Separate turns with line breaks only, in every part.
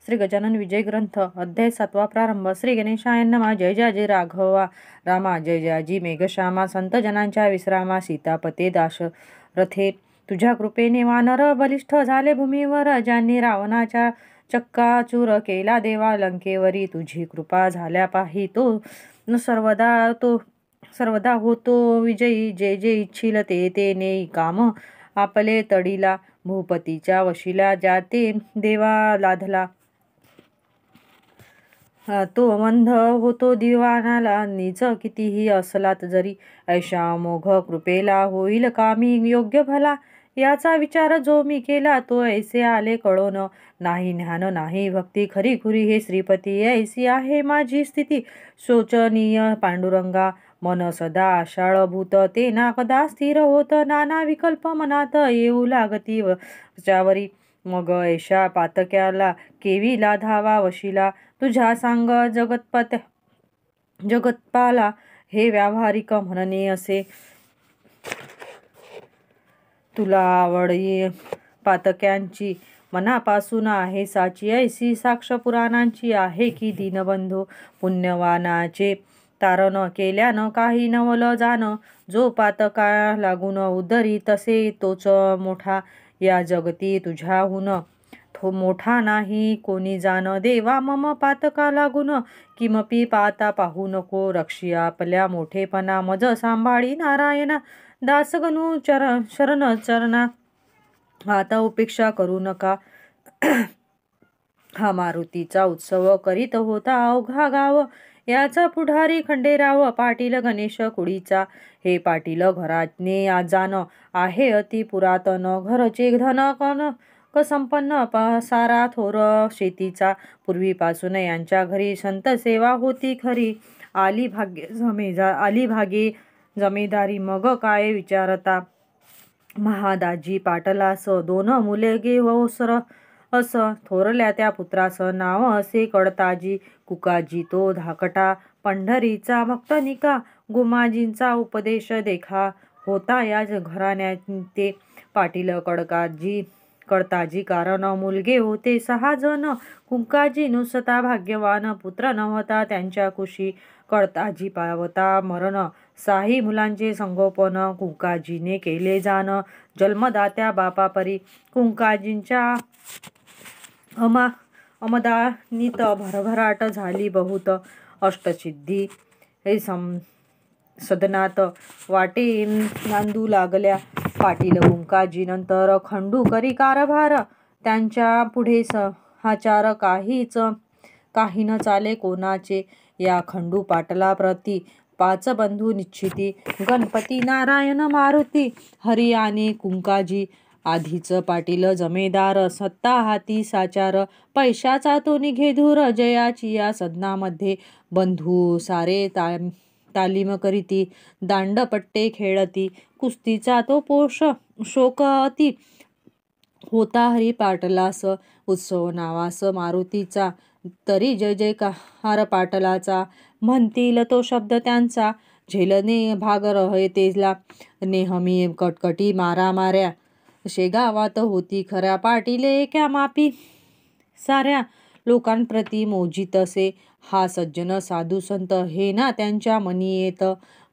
श्री गजानन विजय ग्रंथ अध्याय 7 प्रारंभ. श्री गणेशाय नमः. जय जय राघवा रामा, जय जयाजी मेघश्यामा. संत जनांच्या विश्रामा, सीतापते दाशरथे. तुझ्या कृपेने वानर बलिष्ठ झाले भूमीवर, ज्यांनी रावणाच्या चक्काचूर केला देवा लंकेवरी. तुझी कृपा झाल्या पाही तो सर्वदा होतो विजयी. जे जे इच्छिल ते नेई काम आपले तडीला. भूपतीच्या वशिला ज्याते देवा लाधला, तो मंद होतो दिवाणाला. निज कितीही असलात जरी, ऐशा मोघ कृपेला होईल कामी योग्य भला. याचा विचार जो मी केला, तो ऐसे आले कळोन. नाही ज्ञान नाही भक्ती खरी खुरी, हे श्रीपती ऐसी आहे माझी स्थिती. शोचनीय पांडुरंगा, मन सदा आषाळभूत. ते ना कदा स्थिर होत, नाना विकल्प मनात येऊ लागती वच्यावरी. मग ऐशा पातक्याला केवी लाधावा वशिला. तुझ्या सांग जगत्पाला, हे व्यावहारिक म्हणणे असे. तुला आवडी पातक्यांची मनापासून आहे साची, ऐसी साक्ष पुराणांची आहे की. दीनबंधू पुण्यवानाचे तारण केल्यानं काही नवल जाण. जो पातका लागून उदरी, तसे तोच मोठा या जगती. तुझ्याहून मोठा नाही कोणी जाण. देवा मम पातका लागून, किमपी पाता पाहू नको. रक्षी आपल्या मोठेपणा, मज सांभाळी नारायणा. दासगणू शरण चरणा, आता उपेक्षा करू नका. हा मारुतीचा उत्सव करीत होता अवघा गाव. याचा पुढारी खंडेराव, पाटील गणेश कुडीचा. हे पाटील घराने जाण आहे अति पुरातन. घरचे धन संपन्न, सारा थोर शेतीचा. पूर्वीपासून यांच्या घरी संत सेवा होती खरी. आली भागे जमेदारी, मग काय विचारता. महादाजी पाटलास 2 मुलगे वसर अस. थोरल्या त्या पुत्रास नाव असे कडताजी. कुकाजी तो धाकटा, पंढरीचा भक्त निका. गोमाजींचा उपदेश देखा, होता या घराण्यात पाटील कडताजी. कारण मुलगे होते 6 जण. कुंकाजी नुसता भाग्यवान, पुत्र नव्हता त्यांच्या कुशी. कडताजी पावता मरण, 6 मुलांचे संगोपन कुंकाजीने केले जाण. जन्मदात्या बापापरी कुंकाजींच्या अमदानीत भरभराट झाली बहुत. अष्टसिद्धी सदनात वाटे नांदू लागल्या. पाटील कुंकाजी नंतर खंडू करी कारभार. त्यांच्या पुढे सहाचार काही न चाले कोणाचे. या खंडू पाटलाप्रती 5 बंधू निश्चिती. गणपती नारायण मारुती हरी आणि कुंकाजी. आधीच पाटील जमेदार, सत्ता हाती साचार. पैशाचा तो निघे धूर, जयाची या सदनामध्ये. बंधू सारे तालीम करीती, दांडपट्टे खेळती. कुस्तीचा तो शोक अति होता हरी पाटलास. उत्सव नावास मारुतीचा, तरी जय जयकार पाटलाचा. म्हणतील तो शब्द त्यांचा, झेलणे भाग तेजला. नेहमी कटकटी मारामाऱ्या, शेगावात होती खऱ्या. पाटीले एका मापी, साऱ्या लोकांप्रती मोजितसे. हा सज्जन साधू संत, हे ना त्यांच्या मनी येत.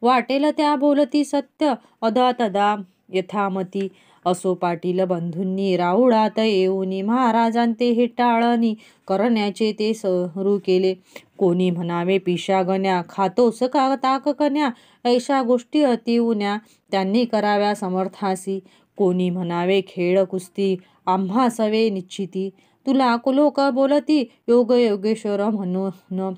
वाटेल त्या बोलती सत्य, अदा तदा यथामती. असो पाटील बंधूंनी राऊळात येऊनी, महाराजांते हे टाळणी करण्याचे ते सुरू केले. कोणी म्हणावे पिशागण्या, खातोस का ताक कन्या. ऐशा गोष्टी अति उन्या, त्यांनी कराव्या समर्थासी. कोणी म्हणावे खेळ कुस्ती, आम्हा सवे निश्चिती. तुला लोक बोलती योगेश्वर म्हणून,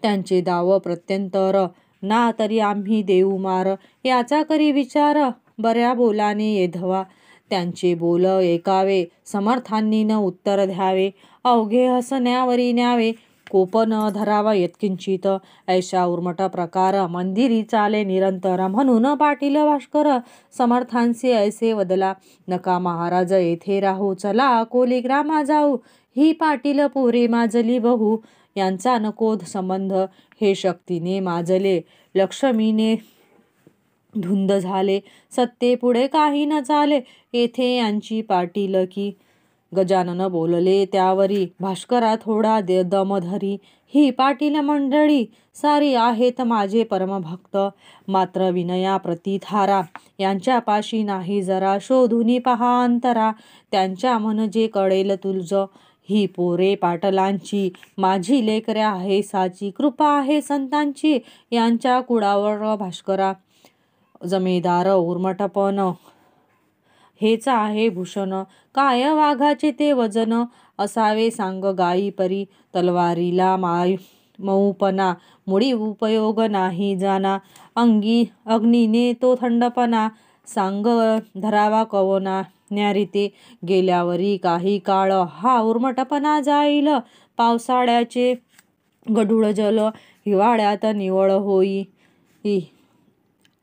त्यांचे दाव प्रत्यंतर. ना तरी आम्ही देऊ मार, याचा करी विचार. बऱ्या बोलाने येधवा, त्यांचे बोल ऐकावे. समर्थांनी न उत्तर द्यावे, अवघे हसण्यावरी न्यावे. कोप न धरावा यत्किंचित, ऐशा उर्मट प्रकार. मंदिरी चाले निरंतर, म्हणून पाटील भास्कर समर्थांचे ऐसे वदला. नका महाराज येथे राहू, चला अकोली ग्रामा जाऊ. ही पाटील पोरे माजली बहू, यांचा नकोध संबंध. हे शक्तीने माजले, लक्ष्मीने धुंद झाले. सत्ते पुढे काही न चाले, येथे यांची पाटीलकी. गजानन बोलले त्यावरी, भास्करा थोडा दम धरी, ही पाटील मंडळी सारी आहेत माझे परमभक्त, मात्र विनया प्रतिथारा, यांच्यापाशी नाही जरा, शोधूनी पहा अंतरा, त्यांच्या म्हणजे कळेल तुझ, ही पोरे पाटलांची, माझी लेकरे आहे साची, कृपा आहे संतांची, यांच्या कुळावर भास्करा, जमेदार उर्मटपण हेच आहे भूषण, काय वाघाचे ते वजन, असावे सांग गायी परी, तलवारीला मऊपणा, मुळी उपयोग नाही जाना, अग्नीने तो थंडपणा, सांग धरावा कवना न्यारीते, गेल्यावरी काही काळ हा उर्मटपणा जाईल, पावसाळ्याचे गढूळ जल हिवाळ्यात निवळ होई.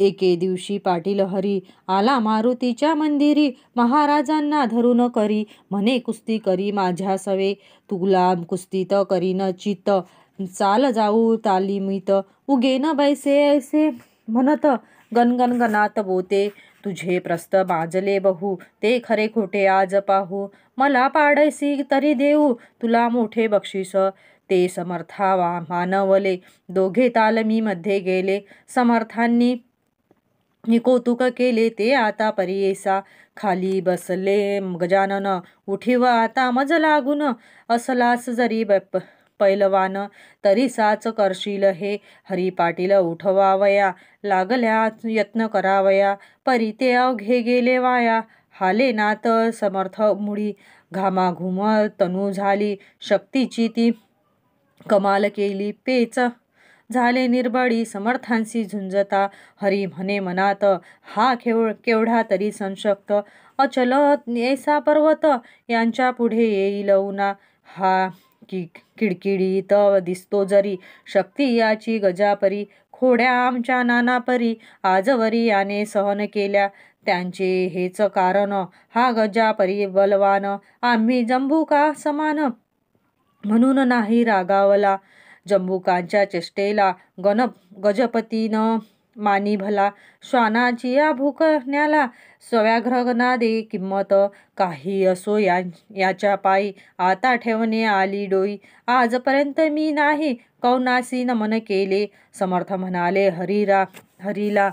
एके दिवशी पाटील हरी आला मारुतीच्या मंदिरी, महाराजांना धरून करी, म्हणे कुस्ती करी माझ्या सवे, तुला कुस्तीत करीन चित, चाल जाऊ तालिमीत, उगेन बैसे ऐसे म्हणत, गणगण गणात बोते, तुझे प्रस्त माजले बहु, ते खरे खोटे आज पाहू, मला पाडैसी तरी देऊ, तुला मोठे बक्षीस, ते समर्था मानवले, दोघे तालमीमध्ये गेले, समर्थांनी कौतुक केले ते आता परियेसा, खाली बसले गजानन, उठीव आता मज लागून, असलास जरी पैलवान, तरी साच करशील हे, हरी पाटील उठवावया लागल्या, यत्न करावया, परी ते अवघे गेले वाया, हाले नात समर्थ मुळी, घामाघूम तनू झाली, शक्तीची ती कमाल केली, पेच झाले निर्बळी, समर्थांशी झुंजता, हरी म्हणे मनात, हा केवढा तरी संशक्त, अचल ऐसा पर्वत, यांच्या पुढे येईल उना, हा किडकिडीत दिसतो जरी, शक्ती याची गजापरी, खोड्या आमच्या नानापरी, आजवरी याने सहन केल्या, त्यांचे हेच कारण, हा गजापरी बलवान, आम्ही जंबुका समान, म्हणून नाही रागावला, जंबुकांच्या चेष्टेला गजपतीनं मानी भला, श्वानाची या भूकण्याला स्वव्याघ्रना दे किंमत, काही असो याच्या पायी, आता ठेवणे आली डोई, आजपर्यंत मी नाही कौनासी नमन केले, समर्थ म्हणाले हरीला,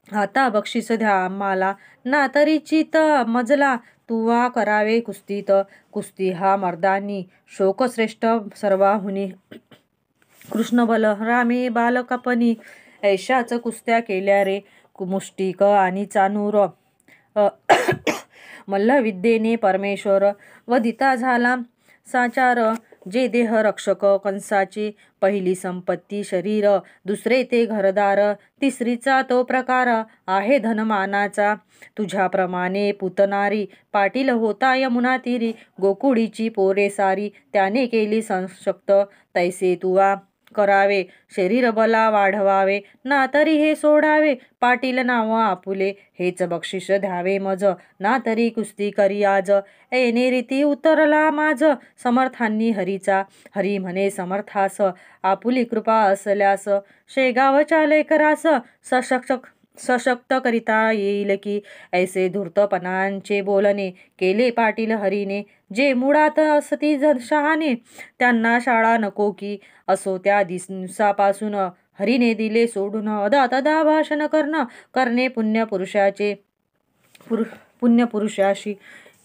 आता बक्षीस द्या आम्हाला, ना तरी चित मजला, तुवा करावे कुस्तीत, कुस्ती हा मर्दानी शोकश्रेष्ठ सर्वाहुनी, कृष्ण बलरामे बालकपणी, ऐशाच कुस्त्या केल्या रे, मुष्टिक आणि चानूर, मल्लविद्येने परमेश्वर, वदिता झाला साचार, जे देह रक्षक कंसाचे, पहिली संपत्ती शरीर, दुसरे ते घरदार, तिसरीचा तो प्रकार आहे धनमानाचा, तुझ्याप्रमाणे पुतनारी, पाटील होता यमुना तीरी, गोकुळीची पोरे सारी, त्याने केली संशक्त, तैसे तुवा करावे, शरीर बला वाढवावे, ना तरी हे सोडावे, पाटील नाव आपुले, हेच बक्षीस द्यावे मज, ना तरी कुस्ती करी आज, येणे रीती उतरला माझ, समर्थांनी हरीचा, हरी म्हणे समर्थास, आपुली कृपा असल्यास, शेगावच्या लेकरास सशक्त करिता येईल की, ऐसे धूर्तपणांचे बोलणे केले पाटील हरीने, जे मुळात असती शहाणे, त्यांना शाळा नको की, असो त्या दिवसापासून हरीने दिले सोडून, अदा भाषण करणे पुण्यपुरुषाशी,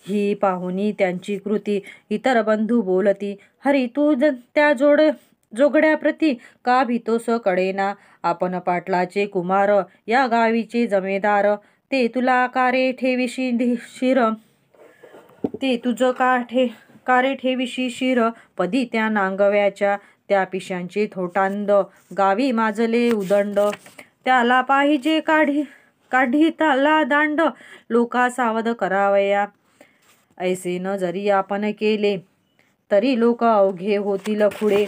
ही पाहुनी त्यांची कृती, इतर बंधू बोलती, हरी तू त्या जोगड्या प्रती का भीतोस कळेना, आपण पाटलाचे कुमार, या गावीचे जमेदार, ते तुला कारे ठेविशी शिर, पदी त्या नांगव्याच्या त्या पिशांचे थोटांड, गावी माजले उदंड, त्याला पाहिजे काढीताला दांड, लोका सावध करावया, ऐसे न जरी आपण केले, तरी लोक अवघे होतील खुडे,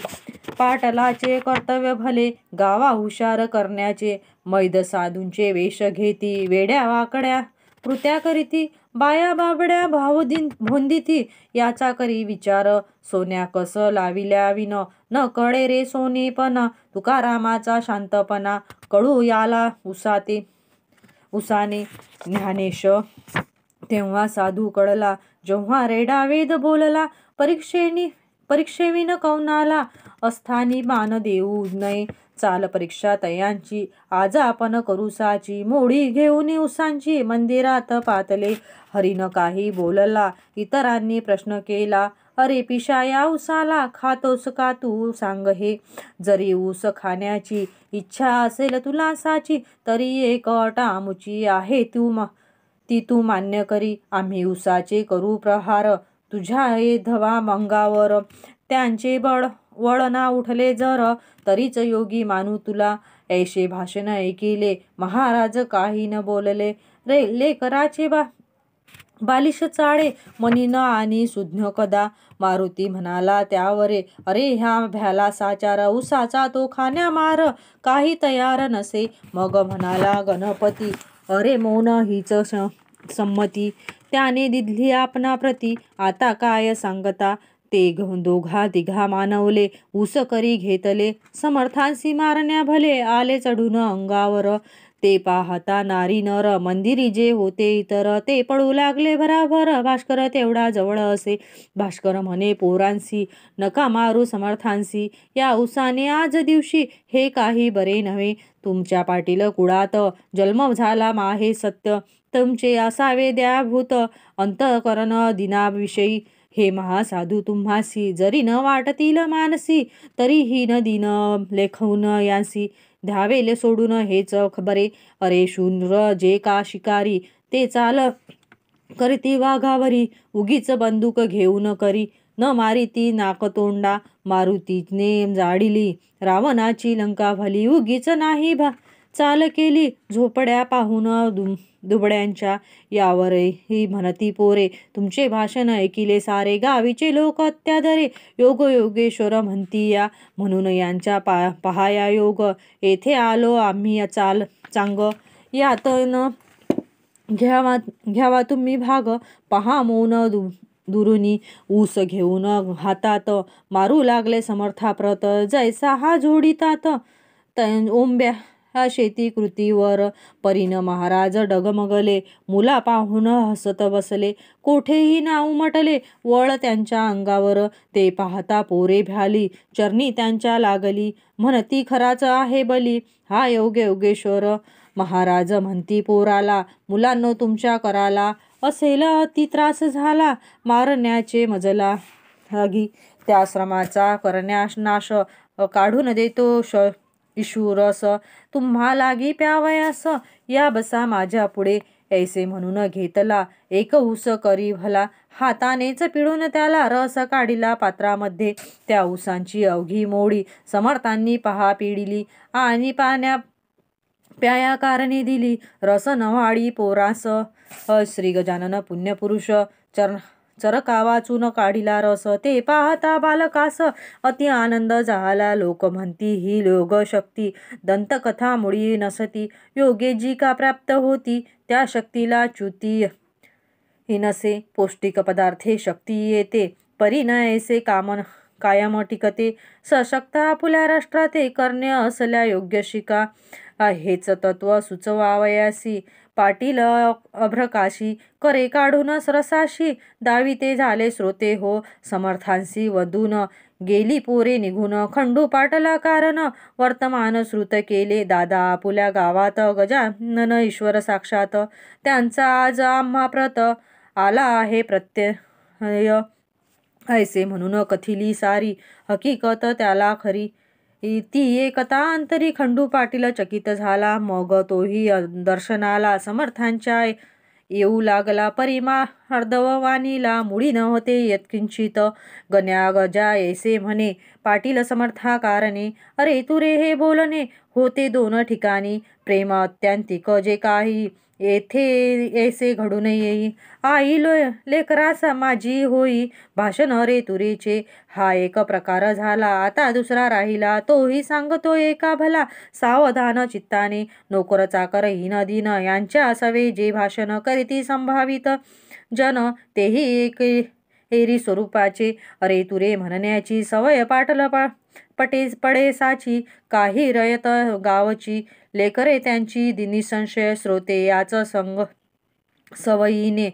पाटलाचे कर्तव्य भले, गावा हुशार करण्याचे, मैद साधूंचे वेश घेती, वेड्या वाकड्या कृत्या करीती, बाया बाबड्या भोंदिती, याचा करी विचार, सोन्या कस लाविल्या विन, न कळे रे सोनेपण, तुकारामाचा शांतपणा, कळू याला उसाने, ज्ञानेश तेव्हा साधू कळला, जेव्हा रेडा वेद बोलला, परीक्षेविन कौनाला, अस्थानी मान देऊ नये, चाल परीक्षा तयांची, आज आपण करू साची, मोडी घेऊन उसांची, मंदिरात पातले, हरीन काही बोलला, इतरांनी प्रश्न केला, अरे पिशा या उसाला, खातोस का तू सांग हे, जरी ऊस खाण्याची इच्छा असेल तुला साची, तरी एक अट आमुची आहे ती तू मान्य करी, आम्ही उसाचे करू प्रहार, तुझ्या धवा अंगावर, त्यांचे वळना उठले जर, तरीच योगी मानू तुला, ऐशे भाषण ऐकिले, महाराज काही न बोलले, रे लेकराचे बालिश चाळे, मनीन आणि सुज्ञ कदा, मारुती म्हणाला त्यावरे, अरे ह्या भ्याला साचार, उसाचा तो खाण्या मार, काही तयार नसे, मग म्हणाला गणपती, अरे मौन हीच संमती, त्याने दिधली आपणा प्रती, आता काय सांगता, ते दोघा तिघा मानवले, ऊस करी घेतले, समर्थांसी मारण्या भले, आले चढून अंगावर, ते पाहता नारी नर, मंदिरी जे होते इतर, ते पडू लागले भराभर, भास्कर तेवढा जवळ असे, भास्कर म्हणे पोरांसी, नका मारू समर्थांसी, या उसाने आज दिवशी, हे काही बरे नव्हे, तुमच्या पाटील कुळात जन्म झाला माहे सत्य, तुमचे असावे द्याभूत, अंतःकरण दिनाविषयी, हे महासाधू तुम्हासी, जरी न वाटतील मानसी, तरीही न दिन लेखून यांसी, द्यावेले सोडून हेच खबरे, अरे शूद्र जे का शिकारी, ते चाल करती वाघावरी, उगीच बंदूक घेऊन करी, न मारिती नाकतोंडा, मारुतीने जाडिली, रावणाची लंका भली, उगीच नाही चाल केली, झोपड्या पाहून दुबड्यांच्या, यावरही म्हणती पोरे, तुमचे भाषण ऐकिले सारे, गावीचे लोक अत्यादरे, योग योगेश्वर म्हणती या, म्हणून यांच्या पहाया योग, येथे आलो आम्ही चांग, यात न घ्यावा तुम्ही भाग, पहा मौन दुरुनी, ऊस घेऊन हातात, मारू लागले समर्थाप्रत, जैसा हा जोडितात, ओंब्या शेती कृतीवर, परीन महाराज डगमगले, मुला पाहून हसत बसले, कोठेही ना उमटले, वळ त्यांच्या अंगावर, ते पाहता पोरे भ्याली, चरणी त्यांच्या लागली, म्हणती खराच आहे बली, हा योगेश्वर, महाराज म्हणती पोराला, मुलांनो तुमच्या कराला, असेल अति त्रास झाला, मारण्याचे मजला लागी, त्या श्रमाचा करण्यास नाश, काढून देतो ईशुरस, तुम्हा लागी प्यावयास, या बसा माझ्या पुढे, ऐसे म्हणून घेतला एक ऊस करी भला, हातानेच पिळून त्याला रस काढिला पात्रामध्ये, त्या ऊसांची अवघी मोडी समर्थांनी पहा पिडिली, आणि प्याया कारणे दिली, रस नव्हाळी पोरास, श्री गजानन पुण्यपुरुष चरका वाचून काढिला रस, ते पाहता बालकास अति आनंद झाला, लोक म्हणती ही योग शक्ती, दंतकथा मुळी नसती, योगे जी का प्राप्त होती, त्या शक्तीला च्युती ही नसे, पौष्टिक पदार्थे शक्ती येते, परी न ऐसे कायम टिकते, सशक्त आपुल्या राष्ट्राते, करणे असल्या योग्य शिका, हेच तत्व सुचवावयासी, पाटील अभ्रकाशी, करे काढून सरसाशी, दाविते झाले श्रोते हो, समर्थांसी वधून गेली पोरे निघून, खंडू पाटला कारण वर्तमान श्रुत केले, दादा आपुल्या गावात, गजानन ईश्वर साक्षात, त्यांचा आज आम्हा प्रत आला आहे प्रत्यय, ऐसे म्हणून कथिली सारी, हकीकत त्याला खरी, ती एकता अंतरी, खंडू पाटील चकित झाला, मग तोही दर्शनाला समर्थांच्या येऊ लागला, परिमा अर्धवाणीला मुळी नव्हते यत्किंचित, गण्या गजा ऐसे म्हणे, पाटील समर्था कारणे, अरे तुरे हे बोलणे, होते दोन ठिकाणी, प्रेम अत्यांतिक जे काही, येथे ऐसे घडून येई, आई लेकरास माझी होई, भाषण रे तुरेचे, हा एक प्रकार झाला, आता दुसरा राहिला, तोही सांगतो एका भला, सावधान चित्ताने, नोकर चाकर हीन दिन, यांच्या असावे जे भाषण, करीती संभावित जन, तेही एक एरी स्वरूपाचे, अरे तुरे म्हणण्याची सवय पाटल पडेसाची, काही रयत गावची, लेकरे त्यांची निसंशय श्रोते, याच संग सवयीने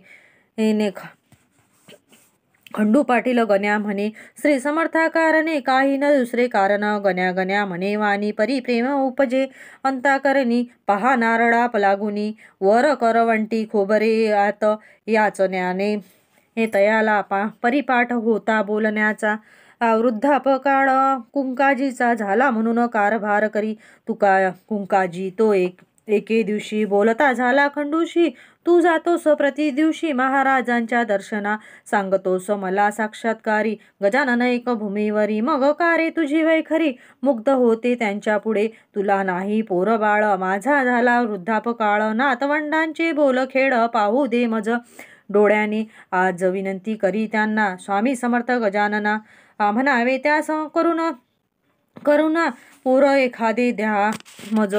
खंडू पाटील गण्या म्हणे, श्री समर्था कारणे काही न दुसरे कारण, गण्या गण्या म्हणे वाणी परी प्रेम उपजे अंताकरणी, पहा नारळा लागुनी वर करवंटी खोबरे आत, याचण्याने हे तयाला परिपाठ होता बोलण्याचा, वृद्धापकाळ कुंकाजीचा झाला म्हणून कारभार करी, तुका कुंकाजी तो एके दिवशी बोलता झाला खंडूशी, तू जातोस प्रति दिवशी महाराजांच्या दर्शना, सांगतोस मला साक्षात्कारी गजानन एक भूमीवरी, मग कारे तुझी वैखरी मुग्ध होते त्यांच्या पुढे, तुला नाही पोर बाळ माझा झाला वृद्धापकाळ, नातवंडांचे बोलखेड पाहू दे मज डोळ्याने, आज विनंती करी त्यांना स्वामी समर्थ गजानना, म्हणावे त्यास करुणा पोर एखादे द्या मज,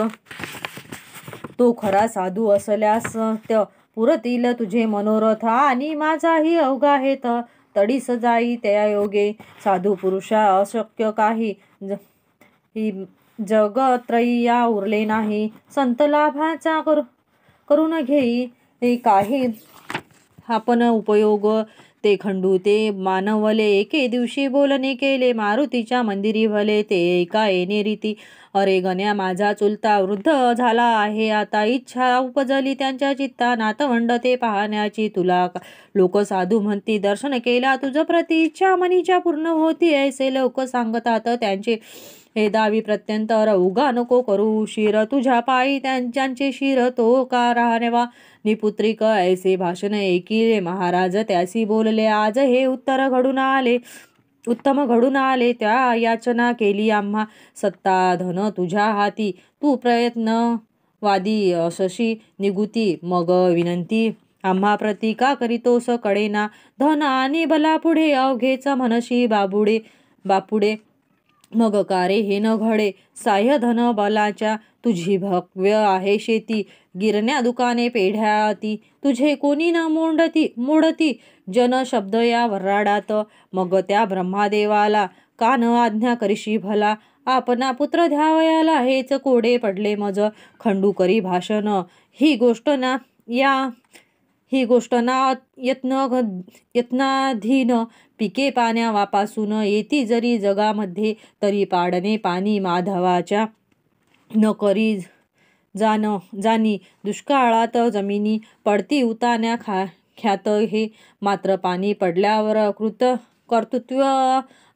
तो खरा साधू असल्यास त्या पुरतील तुझे मनोरथ, आणि माझाही अवघा हेत तडीस जाई त्या योगे, साधू पुरुषा अशक्य काही जगत्रयी उरले नाही, संत लाभाचा करून घेई काही आपण उपयोग, ते खंडू ते मानवले एके दिवशी बोलणे केले, मारुतीच्या मंदिरी भले ते एका येणे रीती, अरे गण्या माझा चुलता वृद्ध झाला आहे आता, इच्छा उपजली त्यांच्या चित्ता नातवंड ते पाहण्याची, तुला लोक साधू म्हणती दर्शन केला तुझ प्रति, इच्छा मनीच्या पूर्ण होती ऐसे लोक सांगतात त्यांचे, हे दावी प्रत्यंतर उगा नको करू शिर, तुझ्या पायी त्यांचे शिर तो का राहनेवा निपुत्रिक, ऐसे भाषण ऐकिले महाराज त्यासी बोलले, आज हे उत्तम घडून आले त्या याचना केली आम्हा, सत्ता धन तुझ्या हाती तू प्रयत्नवादी असशी निगुती, मग विनंती आम्हा प्रति का करीतोस कळेना, धन आणि बला पुढे अवघेच म्हणशी बापुडे, मग कारे हे न घडे साह्य धन बलाच्या, तुझी भव्य आहे शेती गिरण्या दुकाने पेढ्या अति, तुझे कोणी न मोडती जन शब्द या वऱ्हाडात, मग त्या ब्रह्मादेवाला का न आज्ञा करशी भला, आपणा पुत्र द्यावयाला हेच कोडे पडले मज, खंडू करी भाषण ही गोष्ट ना यत्नाधीन, पिके पाण्या वापासून येती जरी जगामध्ये, तरी पाडणे पाणी माधवाच्या न करी जाणी, दुष्काळात जमिनी पडती उतान्या ख्यात, हे मात्र पाणी पडल्यावर कर्तृत्व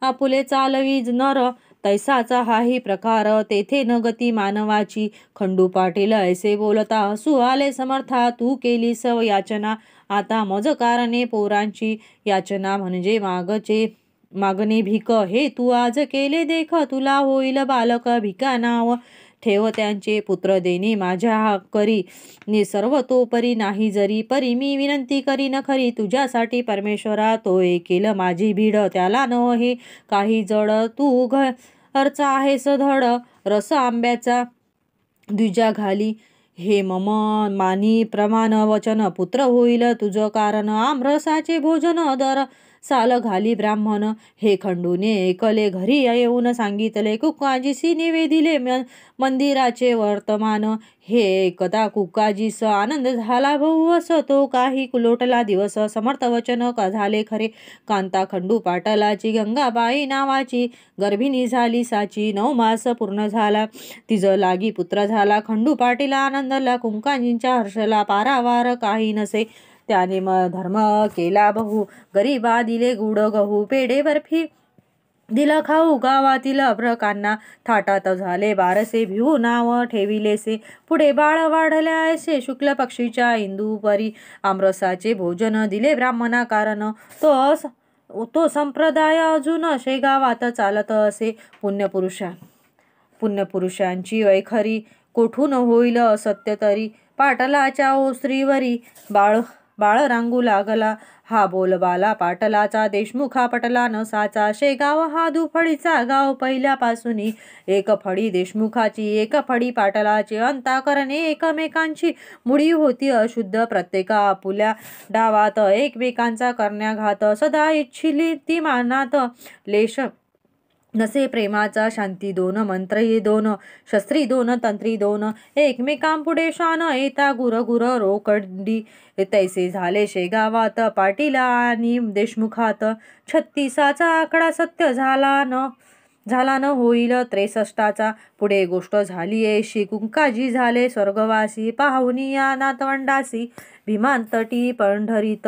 आपुले चालवी नर, तैसाचा हाही प्रकार तेथे न गती मानवाची, खंडू पाटील ऐसे बोलता हसू आले समर्था, तू केलीस याचना आता मज कारणे पोरांची, याचना म्हणजे मागणे भीक, हे तू आज केले देख, तुला होईल बालक भिका नाव ठेव त्यांचे, पुत्र देणे माझ्या करी सर्व तो परी नाही जरी, परी मी विनंती करी न खरी तुझ्यासाठी परमेश्वरा, तो केल माझी भीड त्याला न हे काही जड, तू घरचा आहेस धड रस आंब्याचा द्विजा घाली, हे मम मानी प्रमाण वचन, पुत्र होईल तुझ कारण आमरसाचे भोजन, दर साल घाली ब्राह्मण, हे खंडूने ऐकले घरी येऊन सांगितले, कुकाजीसी निवेदिले मंदिराचे वर्तमान, हे एकदा कुकाजीस आनंद झाला बहुवस, तो काही लोटला दिवस समर्थ वचन झाले खरे, कांता खंडू पाटलाची गंगाबाई नावाची गर्भिणी झाली साची, 9 मास पूर्ण झाला तिज लागी पुत्र झाला, खंडू पाटीला आनंदला कुंकाजींच्या हर्षला पारावार काही नसे, त्याने धर्म केला बहु, गरीबा दिले गुड गहू पेढे बर्फी दिला खाऊ, गावातील अभ्रकांना थाटात झाले बारसे, भिऊ नाव ठेविलेसे पुढे बाळ वाढल्या ऐसे, शुक्ल पक्षीच्या इंदूपरी आमरसाचे भोजन दिले ब्राह्मणा कारण, तो संप्रदाय अजून शेगावात चालत असे, पुण्यपुरुषांची वैखरी कोठून होईल असत्य तरी, पाटलाच्या ओसरीवरी बाळ रांगू लागला, हा बोलबाला पाटलाचा देशमुखा पटला नसाचा, शेगाव हा दुफळीचा गाव पहिल्यापासून, एक फडी देशमुखाची एक फडी पाटलाची, अंताकरणे एकमेकांची मुळी होती अशुद्ध, प्रत्येका आपुल्या डावात एकमेकांचा करण्याघात, सदा इच्छिली ती मानात लेश नसे प्रेमाचा शांती दोन, मंत्री दोन, शस्त्री दोन, तंत्री दोन, एकमेकांपुढे शान येता गुर गुर रोकडी. तैसे झाले शेगावात पाटील आणि देशमुखात. 36चा आकडा सत्य झाला न होईल 63चा. पुढे गोष्ट झाली ऐशी. कुंकाजी झाले स्वर्गवासी पाहुनिया नातवंडासी. भीमांतटी पंढरीत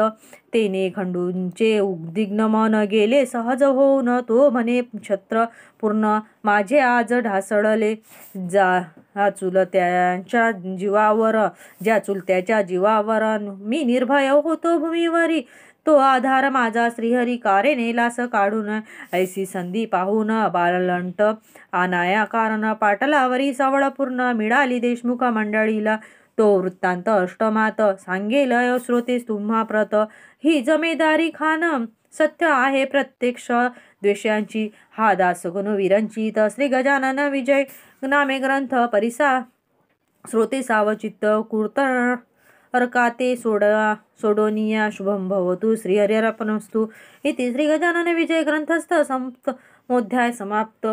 तेने खंडूंचे उद्विग्न मन गेले सहज होऊन. तो म्हणे छत्र पूर्ण माझे आज ढासळले. ज्या चुलत्याच्या जीवावर मी निर्भय होतो भूमीवरी. तो आधार माझा श्रीहरी कारे नेलास काढून. ऐसी संधी पाहून बालंट आनाया कारण पाटलावरी सवळ पूर्ण मिळाली देशमुख मंडळीला. तो वृत्तांत अष्टमात सांगेल श्रोतेस तुम्हा प्रत. ही जमेदारी खान सत्य आहे प्रत्यक्ष द्वेषांची. हा दास गुणवीरंचित श्री गजानन विजय नामे ग्रंथ परिसा श्रोते सावचित्त कुर्त अर्काते सोडोनिया शुभम भवतु श्रीहरिरर्पणमस्तु. इति श्री गजानन विजय ग्रंथस्थ सप्तमोध्याय समाप्त.